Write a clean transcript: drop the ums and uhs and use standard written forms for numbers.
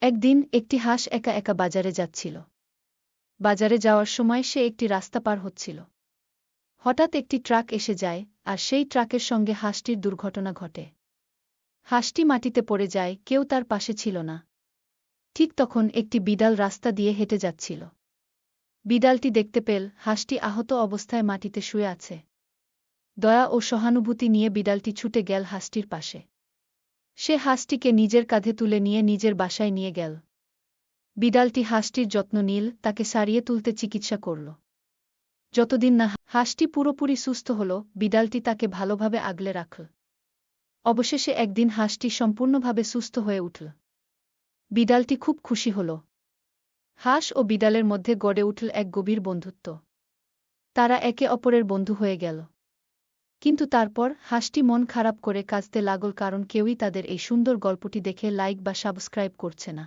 একদিন একটি হাঁস একা একা বাজারে যাচ্ছিল। বাজারে যাওয়ার সময় সে একটি রাস্তা পার হচ্ছিল। হঠাৎ একটি ট্রাক এসে যায়, আর সেই ট্রাকের সঙ্গে হাঁসটির দুর্ঘটনা ঘটে। হাঁসটি মাটিতে পড়ে যায়, কেউ তার পাশে ছিল না। ঠিক তখন একটি বিড়াল রাস্তা দিয়ে হেঁটে যাচ্ছিল। বিড়ালটি দেখতে পেল হাঁসটি আহত অবস্থায় মাটিতে শুয়ে আছে। দয়া ও সহানুভূতি নিয়ে বিড়ালটি ছুটে গেল হাঁসটির পাশে। সে হাঁসটিকে নিজের কাঁধে তুলে নিয়ে নিজের বাসায় নিয়ে গেল। বিড়ালটি হাঁসটির যত্ন নিল, তাকে সারিয়ে তুলতে চিকিৎসা করল। যতদিন না হাঁসটি পুরোপুরি সুস্থ হল, বিড়ালটি তাকে ভালোভাবে আগলে রাখল। অবশেষে একদিন হাঁসটি সম্পূর্ণভাবে সুস্থ হয়ে উঠল। বিড়ালটি খুব খুশি হল। হাঁস ও বিড়ালের মধ্যে গড়ে উঠল এক গভীর বন্ধুত্ব। তারা একে অপরের বন্ধু হয়ে গেল। কিন্তু তারপর হাঁসটি মন খারাপ করে কাঁদতে লাগল, কারণ কেউই তাদের এই সুন্দর গল্পটি দেখে লাইক বা সাবস্ক্রাইব করছে না।